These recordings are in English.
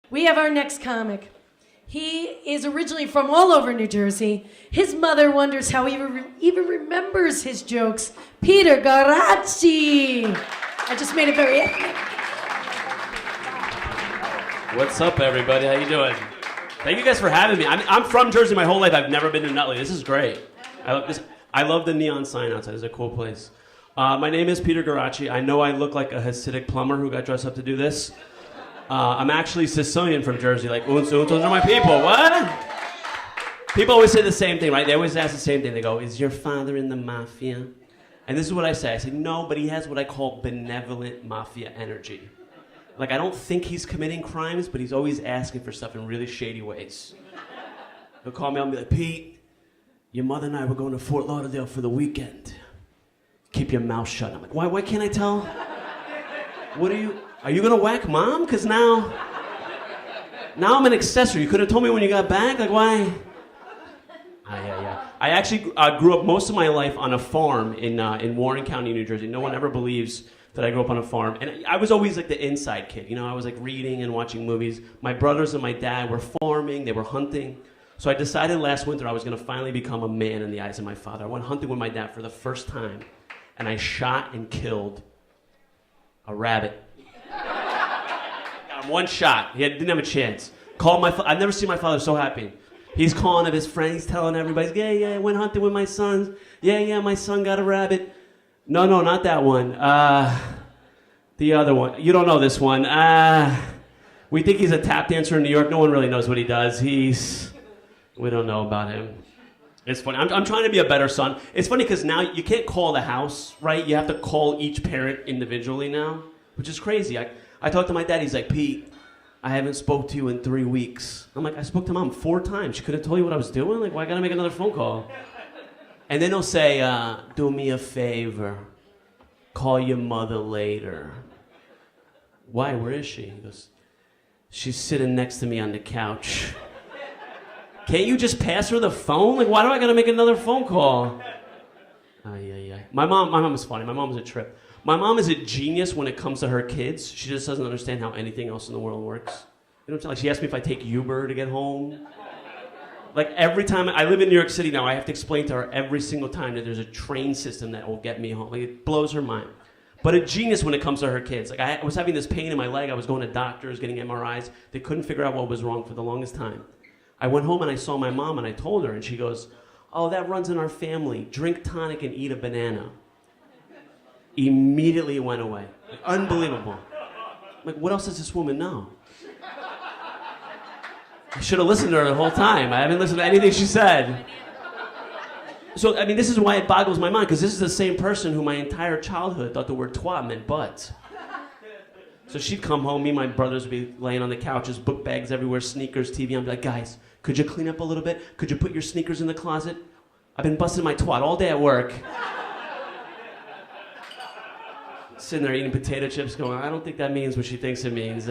We have our next comic. He is originally from all over New Jersey. His mother wonders how he even remembers his jokes. Peter Guarraci. I just made it very ethnic. What's up, everybody? How you doing? Thank you guys for having me. I'm from Jersey my whole life. I've never been to Nutley. This is great. I love the neon sign outside. It's a cool place. My name is Peter Guarraci. I know I look like a Hasidic plumber who got dressed up to do this. I'm actually Sicilian from Jersey. Like, those are my people. What? People always say the same thing, right? They always ask the same thing. They go, is your father in the mafia? And this is what I say. I say, no, but he has what I call benevolent mafia energy. Like, I don't think he's committing crimes, but he's always asking for stuff in really shady ways. He'll call me up and be like, Pete, your mother and I were going to Fort Lauderdale for the weekend. Keep your mouth shut. I'm like, why can't I tell? Are you gonna whack mom? Because now I'm an accessory. You could have told me when you got back. Like, why? I actually grew up most of my life on a farm in Warren County, New Jersey. No one ever believes that I grew up on a farm. And I was always like the inside kid. You know, I was like reading and watching movies. My brothers and my dad were farming. They were hunting. So I decided last winter I was gonna finally become a man in the eyes of my father. I went hunting with my dad for the first time, and I shot and killed a rabbit. Got him one shot. He didn't have a chance. Called my I've never seen my father so happy. He's calling up his friends. He's telling everybody, yeah, I went hunting with my sons. Yeah, my son got a rabbit. No, not that one. The other one. You don't know this one. We think he's a tap dancer in New York. No one really knows what he does. We don't know about him. It's funny. I'm trying to be a better son. It's funny because now you can't call the house, right? You have to call each parent individually now, which is crazy. I talked to my dad. He's like, Pete, I haven't spoke to you in 3 weeks. I'm like, I spoke to mom 4 times. She could have told you what I was doing. Like, why gotta make another phone call? And then he'll say, do me a favor. Call your mother later. Why? Where is she? He goes, she's sitting next to me on the couch. Can't you just pass her the phone? Like, why do I gotta make another phone call? My mom is funny. My mom's a trip. My mom is a genius when it comes to her kids. She just doesn't understand how anything else in the world works. You know what I'm saying? Like, she asked me if I take Uber to get home. Like, every time, I live in New York City now, I have to explain to her every single time that there's a train system that will get me home. Like, it blows her mind. But a genius when it comes to her kids. Like, I was having this pain in my leg. I was going to doctors, getting MRIs. They couldn't figure out what was wrong for the longest time. I went home and I saw my mom and I told her, and she goes, oh, that runs in our family. Drink tonic and eat a banana. Immediately went away. Like, unbelievable. Like, what else does this woman know? I should have listened to her the whole time. I haven't listened to anything she said. So, I mean, this is why it boggles my mind, because this is the same person who my entire childhood thought the word twat meant butt. So she'd come home, me and my brothers would be laying on the couches, book bags everywhere, sneakers, TV. I'd be like, guys, could you clean up a little bit? Could you put your sneakers in the closet? I've been busting my twat all day at work. Sitting there eating potato chips going, I don't think that means what she thinks it means.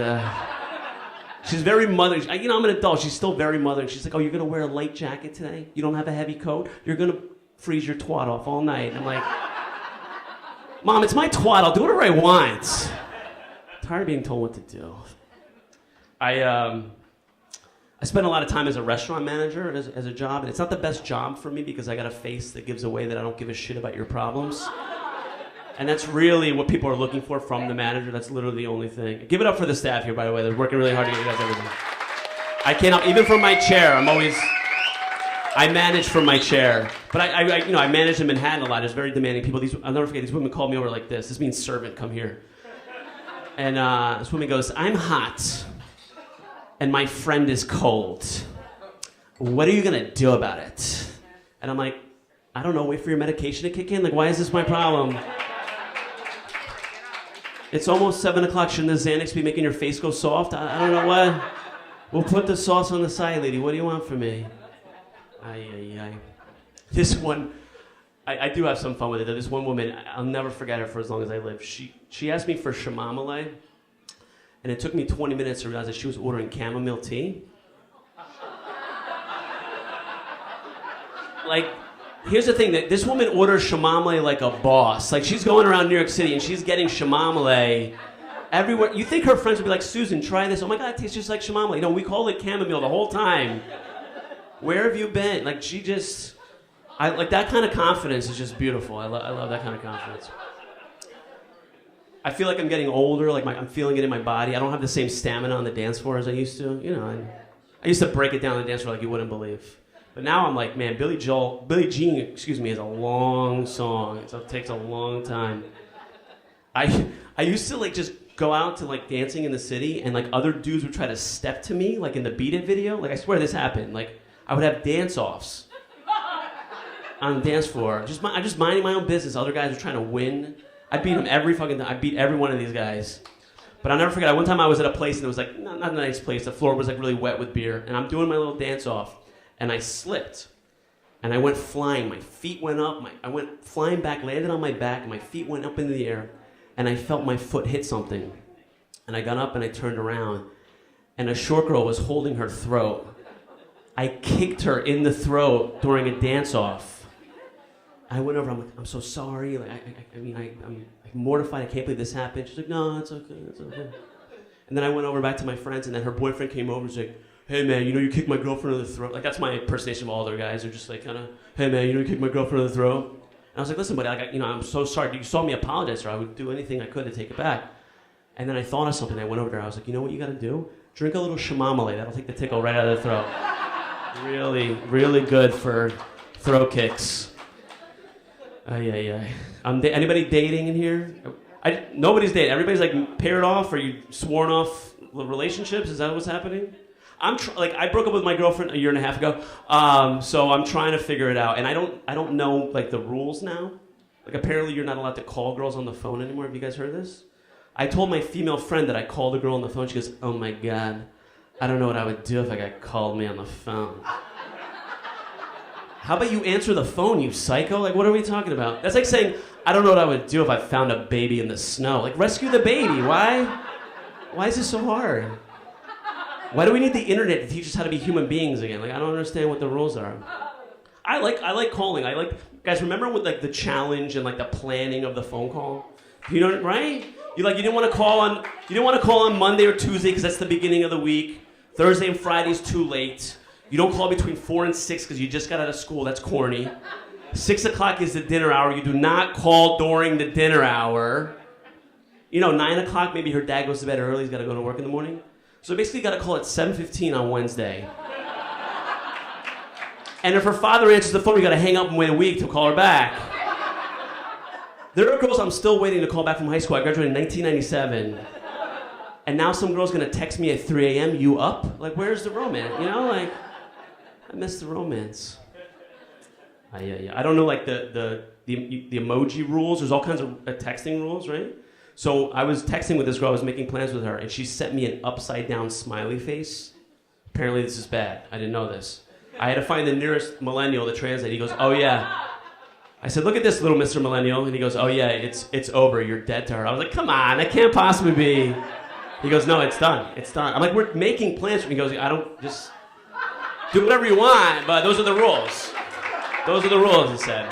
She's very mothering. You know, I'm an adult. She's still very mothering. She's like, oh, you're going to wear a light jacket today? You don't have a heavy coat? You're going to freeze your twat off all night. I'm like, Mom, it's my twat. I'll do whatever I want. I'm tired of being told what to do. I spend a lot of time as a restaurant manager, as a job, and it's not the best job for me because I got a face that gives away that I don't give a shit about your problems. And that's really what people are looking for from the manager. That's literally the only thing. Give it up for the staff here, by the way. They're working really hard to get you guys everything. I can't, even from my chair, I manage from my chair. But I manage in Manhattan a lot. There's very demanding people. I'll never forget, these women called me over like this. This means servant, come here. And this woman goes, I'm hot, and my friend is cold. What are you gonna do about it? And I'm like, I don't know, wait for your medication to kick in? Like, why is this my problem? It's almost 7 o'clock. Shouldn't the Xanax be making your face go soft? I don't know what. We'll put the sauce on the side, lady. What do you want from me? This one, I do have some fun with it. This one woman, I'll never forget her for as long as I live. She asked me for chamomile, and it took me 20 minutes to realize that she was ordering chamomile tea. Like, here's the thing, that this woman orders chamomile like a boss. Like, she's going around New York City and she's getting chamomile Everywhere. You think her friends would be like, Susan, try this. Oh my God, it tastes just like chamomile. You know, we call it chamomile the whole time. Where have you been? Like, she just... like, that kind of confidence is just beautiful. I love that kind of confidence. I feel like I'm getting older. Like, I'm feeling it in my body. I don't have the same stamina on the dance floor as I used to. You know, I used to break it down on the dance floor like you wouldn't believe. But now I'm like, man, Billie Jean, is a long song. It takes a long time. I used to, like, just go out to, like, dancing in the city, and, like, other dudes would try to step to me, like, in the Beat It video. Like, I swear this happened. Like, I would have dance-offs on the dance floor. I'm just minding my own business. Other guys are trying to win. I beat them every fucking time. I beat every one of these guys. But I'll never forget, one time I was at a place, and it was, like, not a nice place. The floor was, like, really wet with beer. And I'm doing my little dance-off, and I slipped. And I went flying. My feet went up. I went flying back, landed on my back, and my feet went up into the air. And I felt my foot hit something. And I got up, and I turned around. And a short girl was holding her throat. I kicked her in the throat during a dance-off. I went over, I'm like, I'm so sorry. Like, I'm mortified. I can't believe this happened. She's like, no, it's okay, it's okay. And then I went over back to my friends, and then her boyfriend came over and was like, hey, man, you know you kicked my girlfriend in the throat. Like, that's my impersonation of all other guys. They're just like, kind of, hey, man, you know you kicked my girlfriend in the throat. And I was like, listen, buddy, like, I'm so sorry. You saw me apologize, or I would do anything I could to take it back. And then I thought of something. I went over there. I was like, you know what you got to do? Drink a little chamomile. That'll take the tickle right out of the throat. Really, really good for throat kicks. Anybody dating in here? Nobody's dating. Everybody's like paired off, or you sworn off relationships. Is that what's happening? I broke up with my girlfriend a year and a half ago, so I'm trying to figure it out. And I don't know like the rules now. Like apparently you're not allowed to call girls on the phone anymore. Have you guys heard this? I told my female friend that I called a girl on the phone. She goes, "Oh my God, I don't know what I would do if a guy called me on the phone." How about you answer the phone, you psycho? Like, what are we talking about? That's like saying, I don't know what I would do if I found a baby in the snow. Like, rescue the baby. Why is this so hard? Why do we need the internet to teach us how to be human beings again? Like, I don't understand what the rules are. I like calling. Guys, remember with like the challenge and like the planning of the phone call? You know, right? You didn't want to call on Monday or Tuesday because that's the beginning of the week. Thursday and Friday's too late. You don't call between 4 and 6 because you just got out of school. That's corny. 6 o'clock is the dinner hour. You do not call during the dinner hour. 9 o'clock, maybe her dad goes to bed early. He's got to go to work in the morning. So basically, you got to call at 7:15 on Wednesday. And if her father answers the phone, you got to hang up and wait a week to call her back. There are girls I'm still waiting to call back from high school. I graduated in 1997. And now some girl's going to text me at 3 a.m., you up? Like, where's the romance? I miss the romance. I don't know, like, the emoji rules. There's all kinds of texting rules, right? So I was texting with this girl. I was making plans with her, and she sent me an upside-down smiley face. Apparently this is bad. I didn't know this. I had to find the nearest millennial to translate. He goes, oh, yeah. I said, look at this, little Mr. Millennial. And he goes, oh, yeah, it's over. You're dead to her. I was like, come on, that can't possibly be. He goes, no, it's done. It's done. I'm like, we're making plans. He goes, I don't, just do whatever you want, but those are the rules. Those are the rules, he said.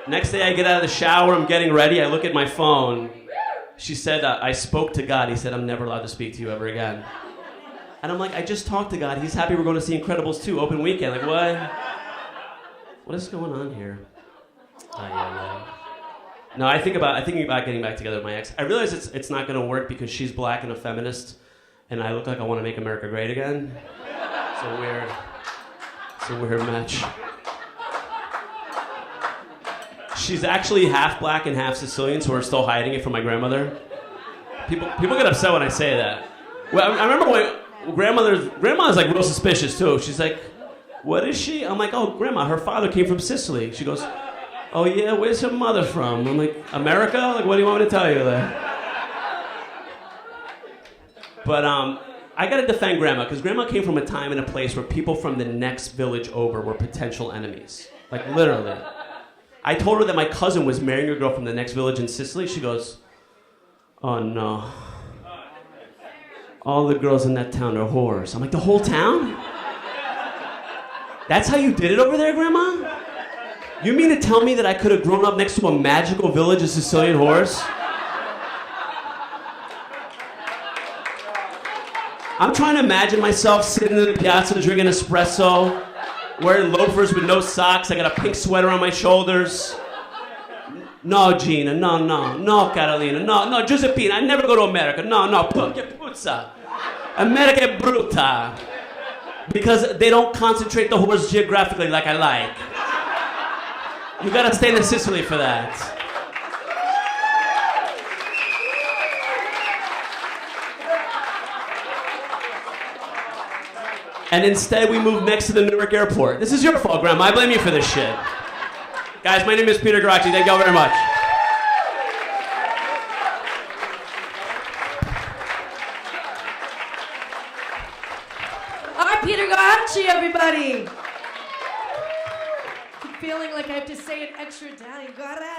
Next day I get out of the shower, I'm getting ready, I look at my phone. She said, I spoke to God. He said, I'm never allowed to speak to you ever again. And I'm like, I just talked to God. He's happy we're going to see Incredibles 2, open weekend. Like, what? What is going on here? No, I think about getting back together with my ex. I realize it's not going to work because she's black and a feminist, and I look like I want to make America great again. It's a weird match. She's actually half black and half Sicilian, so we're still hiding it from my grandmother. People get upset when I say that. Well, I remember when grandma's like real suspicious too. She's like, what is she? I'm like, oh, grandma, her father came from Sicily. She goes, oh yeah, where's her mother from? I'm like, America? Like, what do you want me to tell you there? But I gotta defend grandma, because grandma came from a time and a place where people from the next village over were potential enemies. Like, literally. I told her that my cousin was marrying a girl from the next village in Sicily. She goes, oh no. All the girls in that town are whores. I'm like, the whole town? That's how you did it over there, grandma? You mean to tell me that I could have grown up next to a magical village of Sicilian whores? I'm trying to imagine myself sitting in the piazza drinking espresso, wearing loafers with no socks. I got a pink sweater on my shoulders. No, Gina, no, Carolina, no, Giuseppina, I never go to America. No, che puzza. America è brutta. Because they don't concentrate the horse geographically like I like. You gotta stay in Sicily for that. And instead we moved next to the Newark airport. This is your fault, Grandma. I blame you for this shit. Guys, my name is Peter Guarraci. Thank you all very much. All right, Peter Guarraci, everybody. I'm feeling like I have to say it extra Italian. Guarraci.